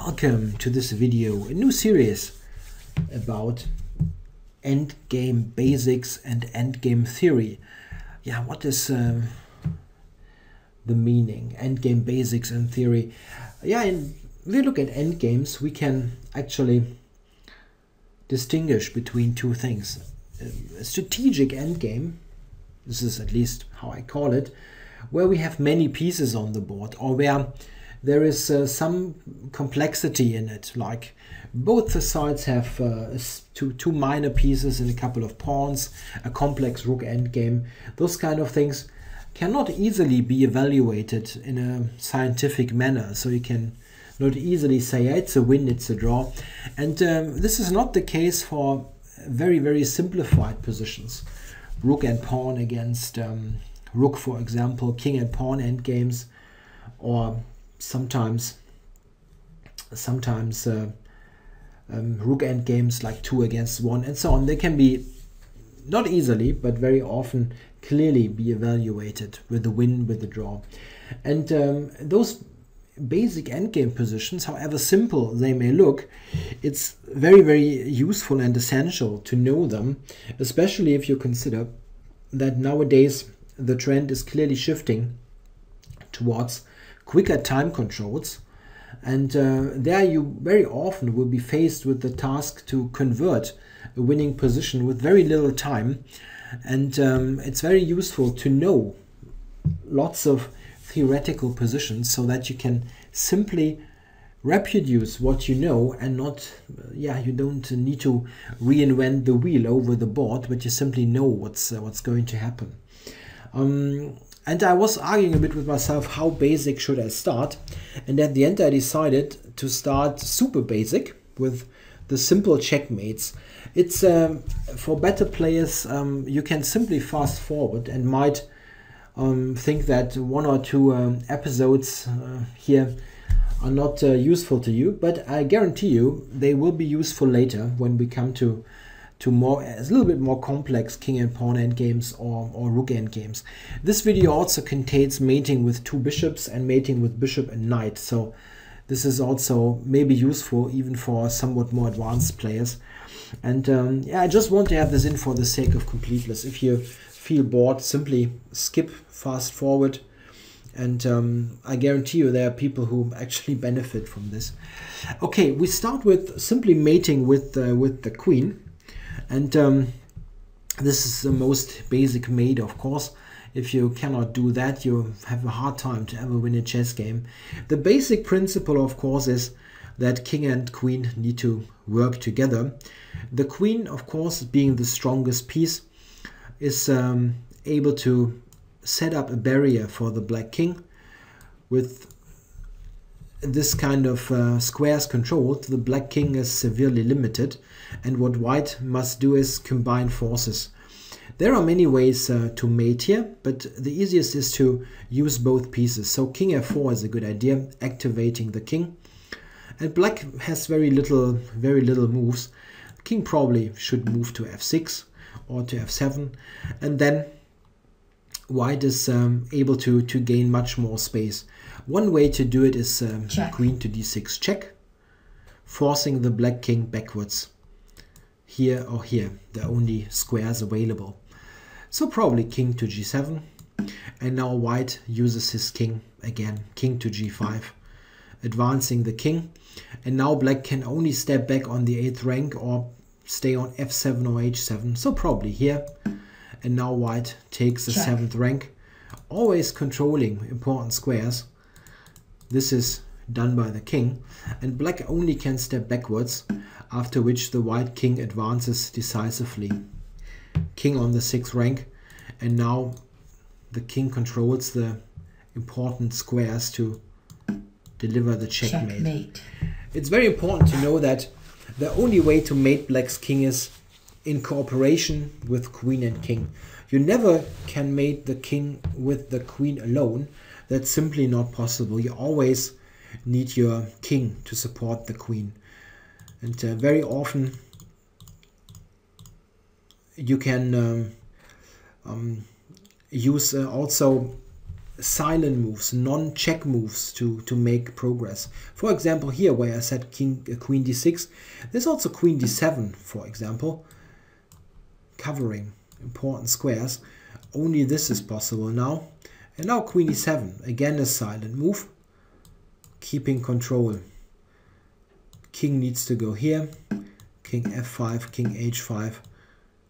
Welcome to this video, a new series about endgame basics and endgame theory. Yeah, what is the meaning? Endgame basics and theory. Yeah, and if we look at endgames, we can actually distinguish between two things. A strategic endgame, this is at least how I call it, where we have many pieces on the board, or where there is some complexity in it, like both the sides have two minor pieces and a couple of pawns, a complex rook endgame. Those kind of things cannot easily be evaluated in a scientific manner, so you can not easily say, yeah, it's a win, it's a draw. And this is not the case for very simplified positions. Rook and pawn against rook, for example, king and pawn endgames, or sometimes rook endgames like 2 against 1 and so on. They can be not easily, but very often clearly be evaluated with the win, with the draw. And those basic endgame positions, however simple they may look, it's very useful and essential to know them, especially if you consider that nowadays the trend is clearly shifting towards quicker time controls, and there you very often will be faced with the task to convert a winning position with very little time. And it's very useful to know lots of theoretical positions so that you can simply reproduce what you know, and not you don't need to reinvent the wheel over the board, but you simply know what's going to happen. And I was arguing a bit with myself, how basic should I start? And at the end I decided to start super basic with the simple checkmates. It's for better players, you can simply fast forward and might think that 1 or 2 episodes here are not useful to you, but I guarantee you they will be useful later when we come to a little bit more complex king and pawn endgames or rook endgames. This video also contains mating with 2 bishops and mating with bishop and knight, so this is also maybe useful even for somewhat more advanced players. And yeah, I just want to have this in for the sake of completeness. If you feel bored, simply skip, fast forward, and I guarantee you there are people who actually benefit from this. Okay, we start with simply mating with the queen. And this is the most basic mate, of course. If you cannot do that, you have a hard time to ever win a chess game. The basic principle, of course, is that king and queen need to work together. The queen, of course, being the strongest piece, is able to set up a barrier for the black king. With this kind of squares controlled, the black king is severely limited, and what white must do is combine forces. There are many ways to mate here, but the easiest is to use both pieces. So king f4 is a good idea, activating the king. And black has very little moves. King probably should move to f6 or to f7, and then white is able to gain much more space. One way to do it is queen to d6 check, forcing the black king backwards. Here or here, the only squares available. So probably king to g7, and now white uses his king again, king to g5, advancing the king. And now black can only step back on the 8th rank or stay on f7 or h7, so probably here. And now white takes the 7th rank, always controlling important squares. This is done by the king, and black only can step backwards, after which the white king advances decisively. King on the 6th rank, and now the king controls the important squares to deliver the checkmate. It's very important to know that the only way to mate black's king is in cooperation with queen and king. You never can mate the king with the queen alone. That's simply not possible. You always need your king to support the queen. And very often you can use also silent moves, non-check moves to make progress. For example, here where I said queen d6, there's also queen d7, for example, covering important squares. Only this is possible now. And now queen e7, again a silent move, keeping control. King needs to go here, king f5, king h5,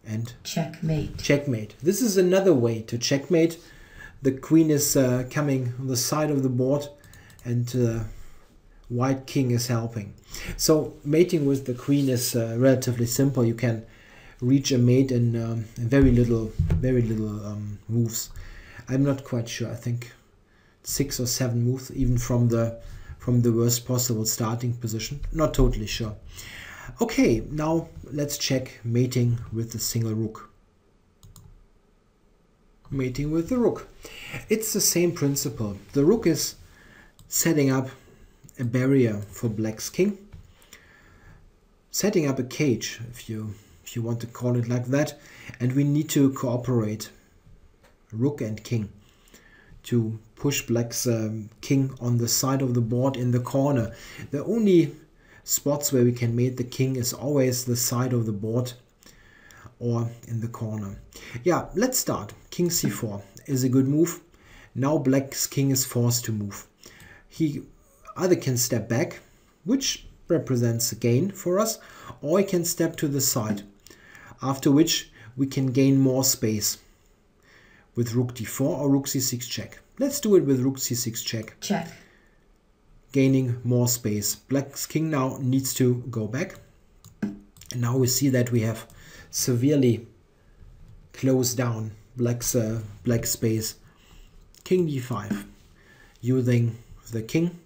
and checkmate. Checkmate. This is another way to checkmate. The queen is coming on the side of the board, and white king is helping. So mating with the queen is relatively simple. You can reach a mate in very little moves. I'm not quite sure. I think 6 or 7 moves, even from the worst possible starting position. Not totally sure. Okay, now let's check mating with the single rook. Mating with the rook. It's the same principle. The rook is setting up a barrier for black's king, setting up a cage, if you want to call it like that, and we need to cooperate, rook and king, to push black's king on the side of the board in the corner. The only spots where we can mate the king is always the side of the board or in the corner. Yeah, let's start. King c4 is a good move. Now black's king is forced to move. He either can step back, which represents a gain for us, or he can step to the side, after which we can gain more space with rook d4 or rook c6 check. Let's do it with rook c6 check. Check. Gaining more space. Black's king now needs to go back. And now we see that we have severely closed down black's space. King d5, using the king.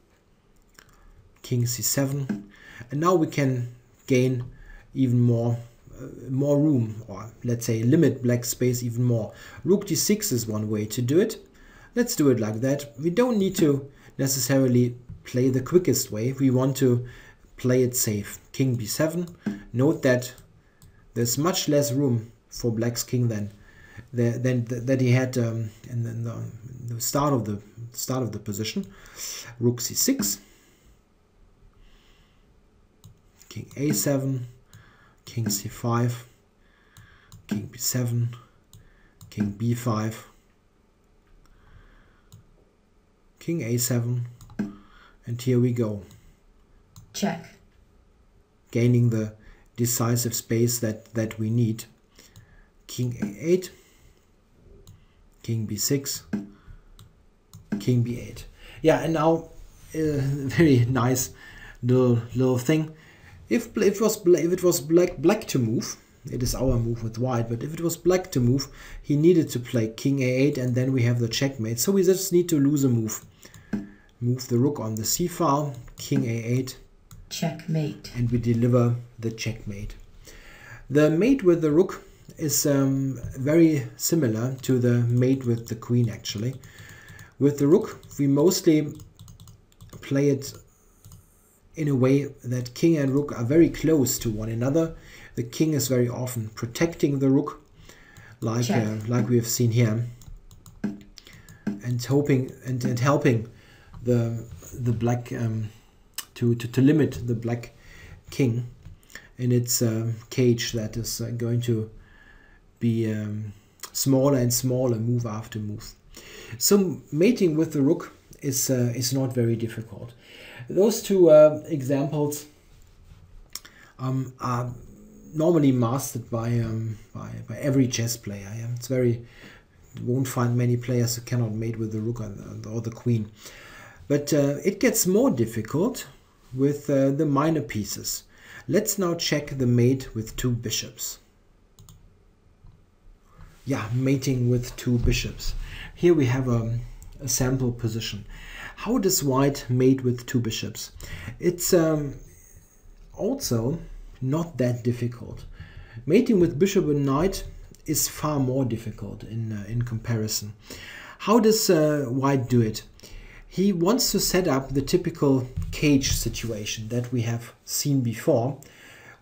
King c7. And now we can gain even more room, or let's say limit black's space even more. Rook d6 is one way to do it. Let's do it like that. We don't need to necessarily play the quickest way. We want to play it safe. King b7. Note that there's much less room for black's king than that he had in the start of the position. Rook c6. King a7. King c5. King b7. King b5. King a7. And here we go. Check. Gaining the decisive space that we need. King a8. King b6. King b8. Yeah, and now very nice little thing. If it was black to move, it is our move with white, but if it was black to move, he needed to play king a8, and then we have the checkmate. So we just need to lose a move. Move the rook on the c file, king a8. Checkmate. And we deliver the checkmate. The mate with the rook is very similar to the mate with the queen, actually. With the rook, we mostly play it in a way that king and rook are very close to one another. The king is very often protecting the rook, like we have seen here, and hoping and helping the black to limit the black king in its cage that is going to be smaller and smaller move after move. So mating with the rook is not very difficult. Those two examples are normally mastered by every chess player. Yeah? It's you won't find many players who cannot mate with the rook or the queen. But it gets more difficult with the minor pieces. Let's now check the mate with 2 bishops. Yeah, mating with 2 bishops. Here we have a sample position. How does white mate with 2 bishops? It's also not that difficult. Mating with bishop and knight is far more difficult in comparison. How does white do it? He wants to set up the typical cage situation that we have seen before,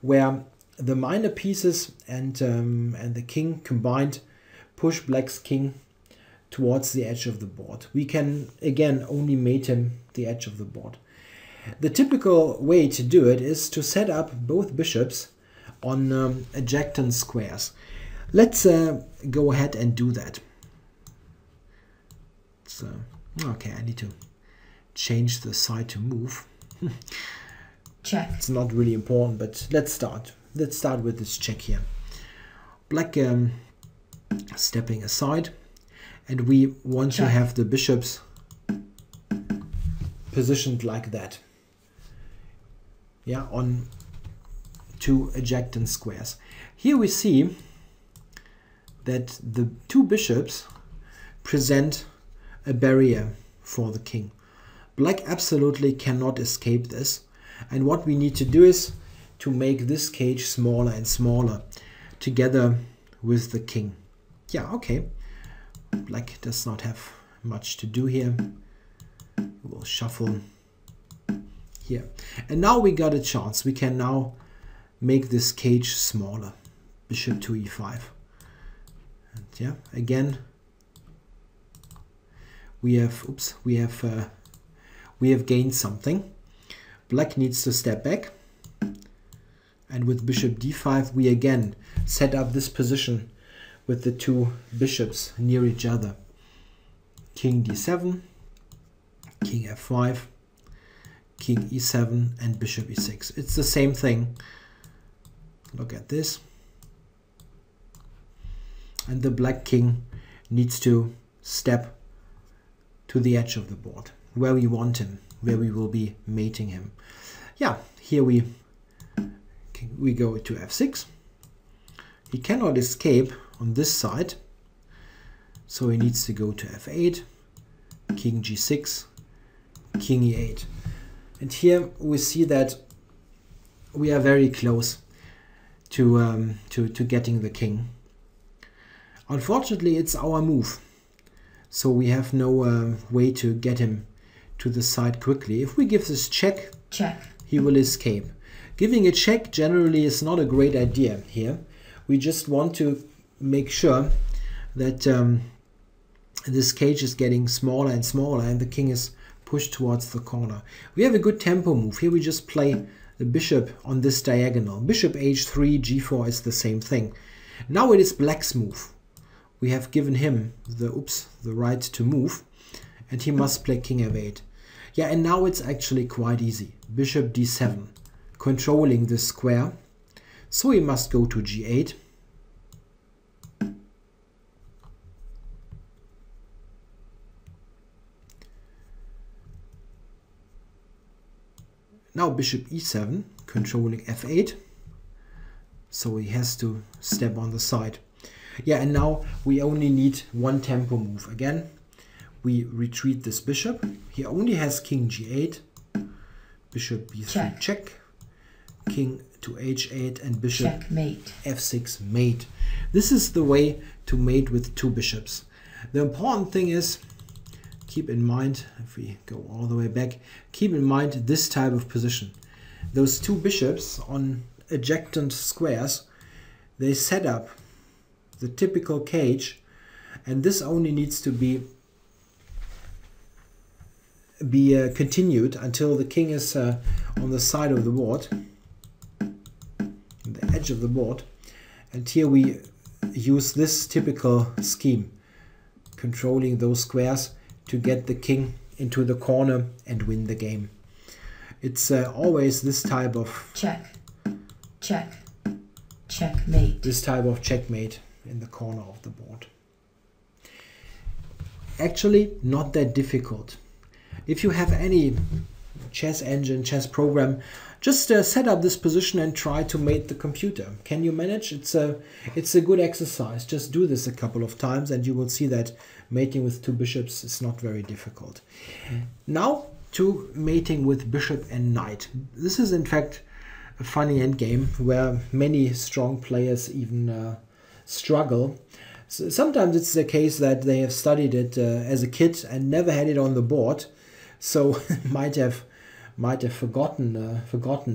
where the minor pieces and the king combined push black's king towards the edge of the board. We can again only mate him the edge of the board. The typical way to do it is to set up both bishops on adjacent squares. Let's go ahead and do that. So, okay, I need to change the side to move. Check. It's not really important, but let's start. Let's start with this check here. Black stepping aside, and we want to have the bishops positioned like that. Yeah, on two adjacent squares. Here we see that the two bishops present a barrier for the king. Black absolutely cannot escape this, and what we need to do is to make this cage smaller and smaller together with the king. Yeah, okay. Black does not have much to do here. We'll shuffle here. And now we got a chance. We can now make this cage smaller. Bishop to e5. And yeah, again, we have gained something. Black needs to step back. And with bishop d5, we again set up this position with the two bishops near each other. King d7, king f5, king e7, and bishop e6. It's the same thing. Look at this. And the black king needs to step to the edge of the board, where we want him, where we will be mating him. Yeah, here we go to f6. He cannot escape on this side, so he needs to go to f8, king g6, king e8. And here we see that we are very close to getting the king. Unfortunately, it's our move, so we have no way to get him to the side quickly. If we give this check, he will escape. Giving a check generally is not a great idea here. We just want to make sure that this cage is getting smaller and smaller and the king is pushed towards the corner. We have a good tempo move. Here we just play the bishop on this diagonal. Bishop h3, g4 is the same thing. Now it is black's move. We have given him the right to move, and he must play king f8. Yeah, and now it's actually quite easy. Bishop d7, controlling this square. So he must go to g8. Now bishop e7, controlling f8. So he has to step on the side. Yeah, and now we only need one tempo move. Again, we retreat this bishop. He only has king g8, bishop b3 check, king to h8, and bishop checkmate. f6 mate. This is the way to mate with two bishops. The important thing is, keep in mind, if we go all the way back, keep in mind this type of position. Those two bishops on adjacent squares, they set up the typical cage, and this only needs to be continued until the king is on the side of the board, the edge of the board. And here we use this typical scheme, controlling those squares to get the king into the corner and win the game. It's always this type of checkmate. This type of checkmate in the corner of the board. Actually, not that difficult. If you have any chess engine, chess program, just set up this position and try to mate the computer. Can you manage? It's a good exercise. Just do this a couple of times and you will see that mating with two bishops is not very difficult. Now to mating with bishop and knight. This is in fact a funny endgame where many strong players even struggle. So sometimes it's the case that they have studied it as a kid and never had it on the board, so might have forgotten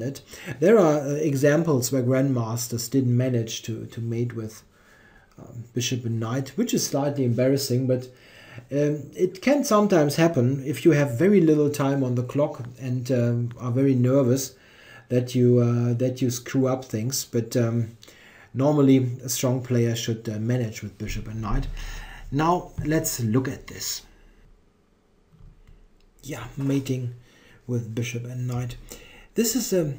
it. There are examples where grandmasters didn't manage to mate with bishop and knight, which is slightly embarrassing, but It can sometimes happen if you have very little time on the clock and are very nervous that you screw up things. But normally a strong player should manage with bishop and knight. Now let's look at this. Yeah, mating with bishop and knight. This is a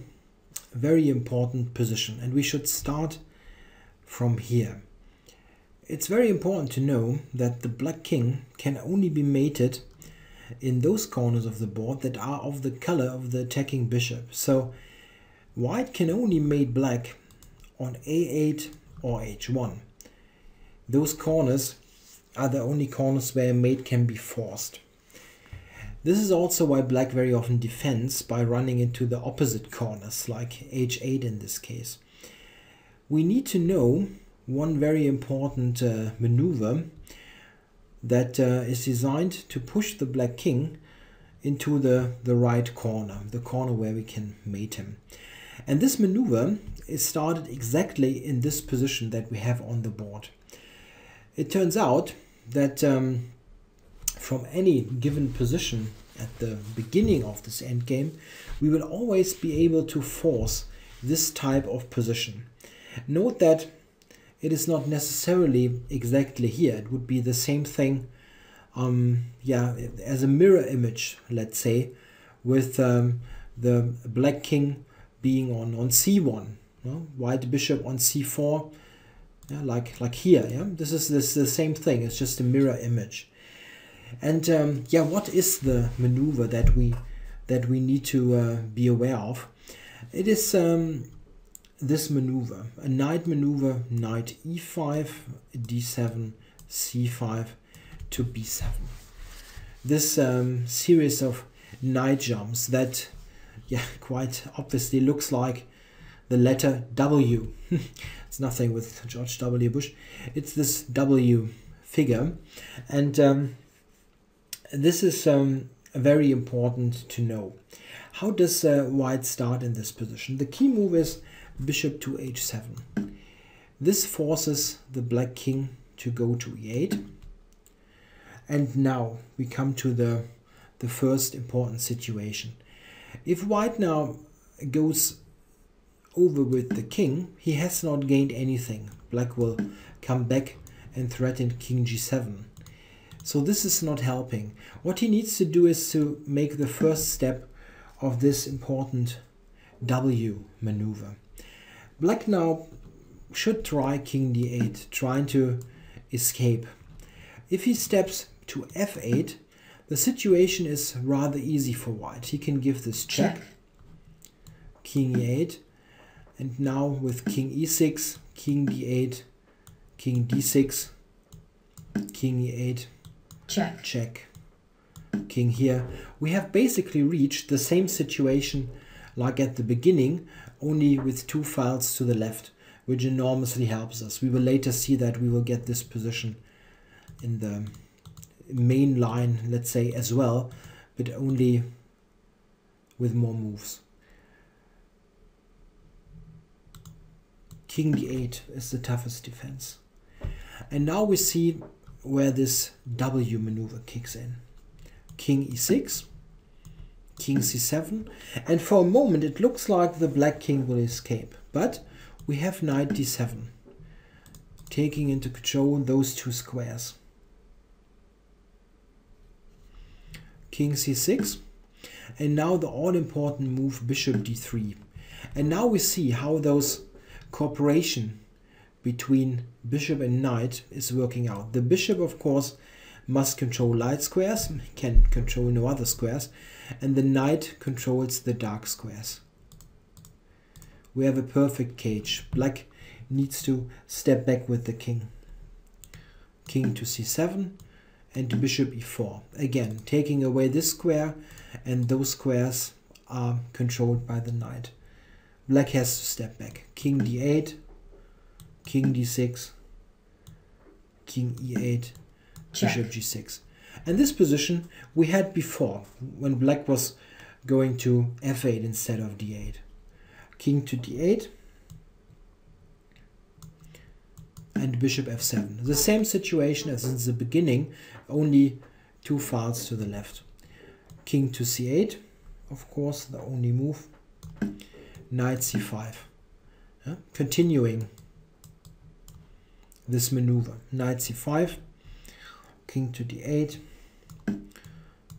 very important position, and we should start from here. It's very important to know that the black king can only be mated in those corners of the board that are of the color of the attacking bishop. So white can only mate black on a8 or h1. Those corners are the only corners where a mate can be forced. This is also why black very often defends by running into the opposite corners, like h8 in this case. We need to know one very important maneuver that is designed to push the black king into the right corner, the corner where we can mate him. And this maneuver is started exactly in this position that we have on the board. It turns out that from any given position at the beginning of this endgame, we will always be able to force this type of position. Note that it is not necessarily exactly here. It would be the same thing, as a mirror image, let's say, with the black king being on c1, white bishop on c4, like here. This is the same thing. It's just a mirror image. And what is the maneuver that we need to be aware of? It is this maneuver, a knight maneuver, knight e5, d7, c5 to b7. This series of knight jumps that quite obviously looks like the letter W. It's nothing with George W. Bush. It's this W figure, and this is very important to know. How does white start in this position? The key move is bishop to h7. This forces the black king to go to e8. And now we come to the first important situation. If white now goes over with the king, he has not gained anything. Black will come back and threaten king g7. So this is not helping. What he needs to do is to make the first step of this important W maneuver. Black now should try king d8, trying to escape. If he steps to f8, the situation is rather easy for white. He can give this check, king e8, and now with king e6, king d8, king d6, king e8, check, king here. We have basically reached the same situation like at the beginning, only with two files to the left, which enormously helps us. We will later see that we will get this position in the main line, let's say, as well, but only with more moves. King d8 is the toughest defense. And now we see where this W maneuver kicks in. King e6, king c7, and for a moment it looks like the black king will escape, but we have knight d7, taking into control those two squares. King c6, and now the all-important move bishop d3. And now we see how those cooperation between bishop and knight is working out. The bishop, of course, must control light squares, can control no other squares, and the knight controls the dark squares. We have a perfect cage. Black needs to step back with the king. King to c7 and bishop e4. Again, taking away this square, and those squares are controlled by the knight. Black has to step back. King d8, king d6, king e8, bishop g6. And this position we had before, when black was going to f8 instead of d8. King to d8, and bishop f7. The same situation as in the beginning, only 2 files to the left. King to c8, of course, the only move. Knight c5. Continuing this maneuver. Knight c5, king to d8.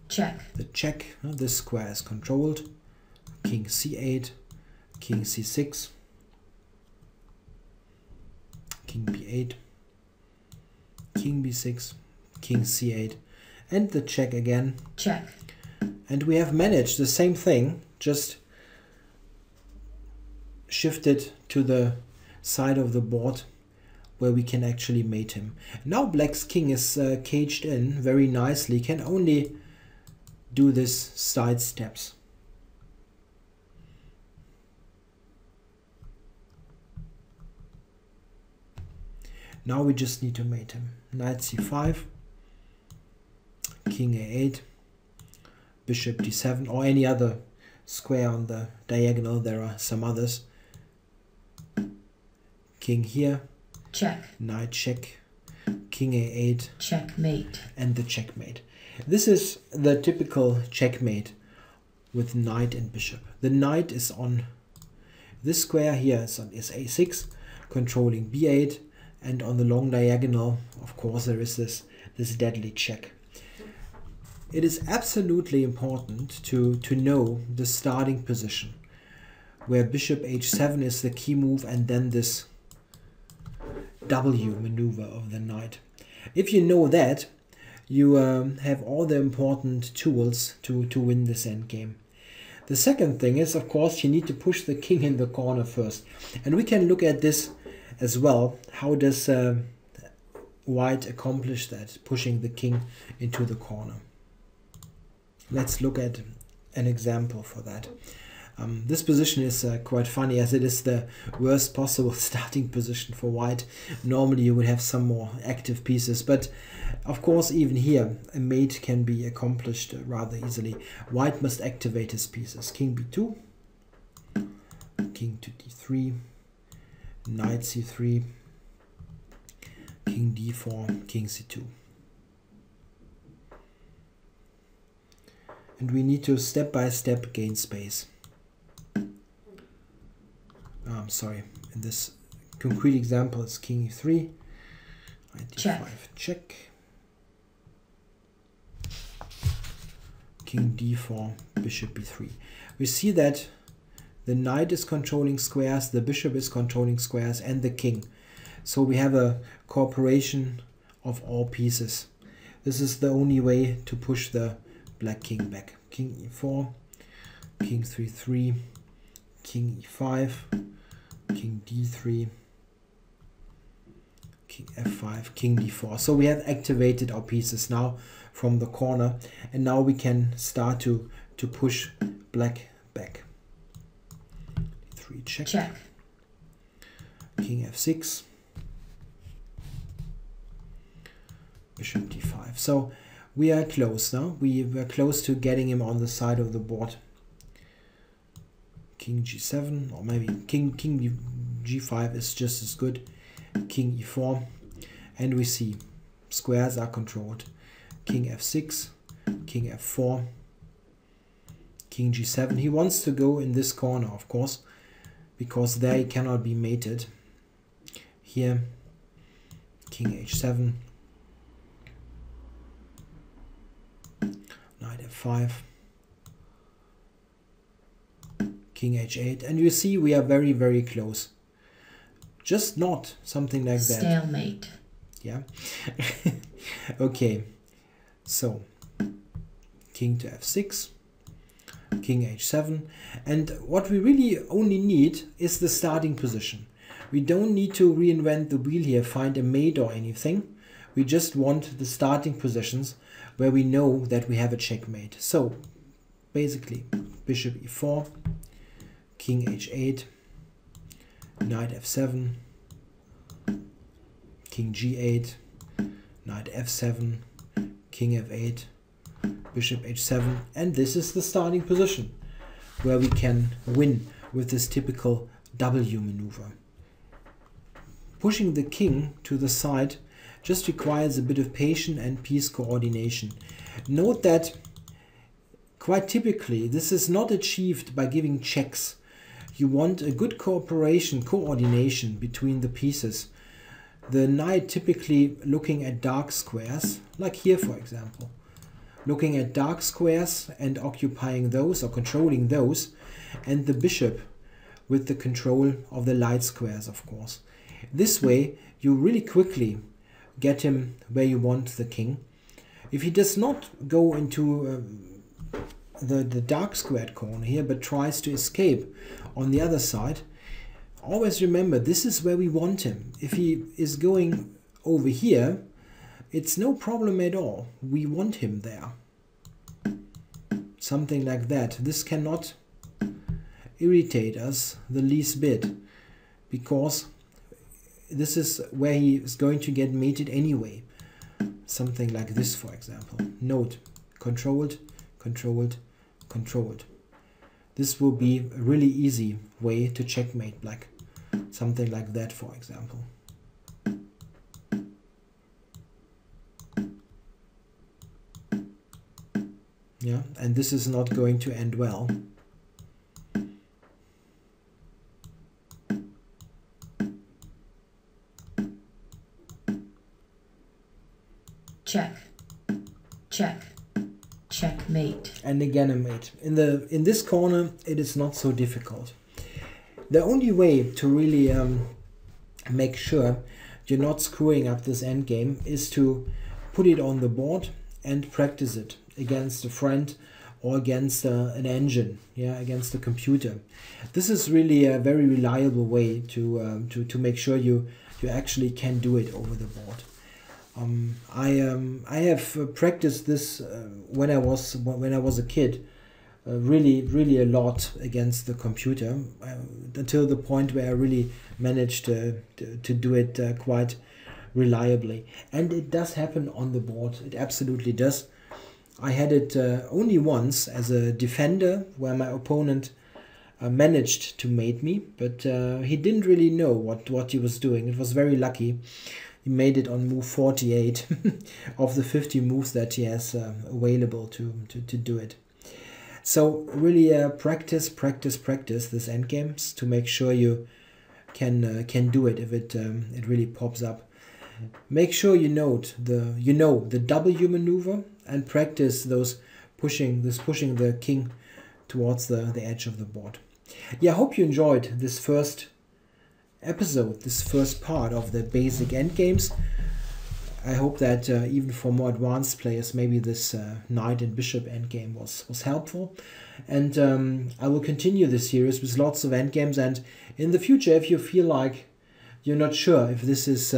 Check. The check. This square is controlled. King c8, king c6, king b8, king b6, king c8, and the check again. Check. And we have managed the same thing, just shifted to the side of the board where we can actually mate him. Now black's king is caged in very nicely, can only do this side steps. Now we just need to mate him. Knight c5, king a8, bishop d7, or any other square on the diagonal. There are some others. King here. Check. Knight check. King a8. Checkmate. And the checkmate. This is the typical checkmate with knight and bishop. The knight is on this square here, is a6, controlling b8. And on the long diagonal, of course, there is this deadly check. It is absolutely important to know the starting position, where bishop h7 is the key move, and then this W maneuver of the knight. If you know that, you have all the important tools to win this endgame. The second thing is, of course, you need to push the king in the corner first. And we can look at this as well. How does white accomplish that, pushing the king into the corner? Let's look at an example for that. This position is quite funny, as it is the worst possible starting position for white. Normally you would have some more active pieces, but of course even here a mate can be accomplished rather easily. White must activate his pieces. King b2, king to d3, knight c3, king d4, king c2. And we need to step by step gain space. I'm sorry, in this concrete example it's king e3, knight d5, check, king d4, bishop b3. We see that the knight is controlling squares, the bishop is controlling squares, and the king. So we have a cooperation of all pieces. This is the only way to push the black king back. King e4, king 3-3, king e5, king d3, king f5, king d4. So we have activated our pieces now from the corner, and now we can start to push black back. 3 check. Check. King f6, bishop d5. So we are close now. We were close to getting him on the side of the board. King g7, or maybe king g5 is just as good. King e4, and we see squares are controlled. King f6, king f4, king g7. He wants to go in this corner, of course, because there he cannot be mated. Here, king h7, knight f5, king h8, and you see we are very, very close. Just not something like that. Stalemate. Yeah. Okay. So, king to f6, king h7, and what we really only need is the starting position. We don't need to reinvent the wheel here, find a mate or anything. We just want the starting positions where we know that we have a checkmate. So, basically, bishop e4, king h8, knight f7, king g8, knight f7, king f8, bishop h7, and this is the starting position where we can win with this typical W maneuver. pushing the king to the side just requires a bit of patience and piece coordination. Note that quite typically this is not achieved by giving checks. You want a good coordination between the pieces. The knight typically looking at dark squares, like here for example. Looking at dark squares and occupying those or controlling those, and the bishop with the control of the light squares, of course. This way you really quickly get him where you want the king. If he does not go into the dark squared corner here, but tries to escape on the other side, always remember this is where we want him. If he is going over here, it's no problem at all. We want him there. Something like that. This cannot irritate us the least bit, because this is where he is going to get mated anyway. Something like this, for example. Note, controlled, controlled, controlled. This will be a really easy way to checkmate black. Something like that, for example. Yeah, and this is not going to end well. Check. Check. Checkmate. And again a mate. In this corner it is not so difficult. The only way to really make sure you're not screwing up this endgame is to put it on the board and practice it against a friend or against an engine, yeah, against a computer. This is really a very reliable way to make sure you actually can do it over the board. I have practiced this when I was a kid, really a lot against the computer, until the point where I really managed to do it quite reliably. And it does happen on the board. It absolutely does. I had it only once as a defender, where my opponent managed to mate me, but he didn't really know what he was doing. It was very lucky. He made it on move 48 of the 50 moves that he has available to do it. So really practice this endgames to make sure you can do it if it really pops up. Make sure you note the W maneuver and practice those pushing the king towards the edge of the board. Yeah, I hope you enjoyed this first episode, this first part of the basic endgames. I hope that even for more advanced players, maybe this knight and bishop endgame was helpful. And I will continue this series with lots of endgames. And in the future, if you feel like you're not sure if this is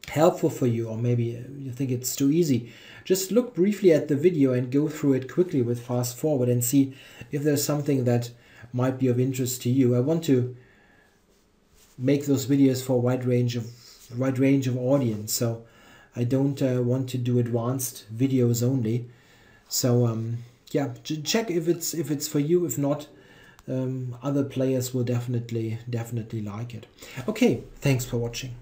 helpful for you, or maybe you think it's too easy, just look briefly at the video and go through it quickly with fast forward and see if there's something that might be of interest to you. I want to make those videos for a wide range of audience, so I don't want to do advanced videos only. So yeah, check if it's for you. If not, other players will definitely like it. Okay, thanks for watching.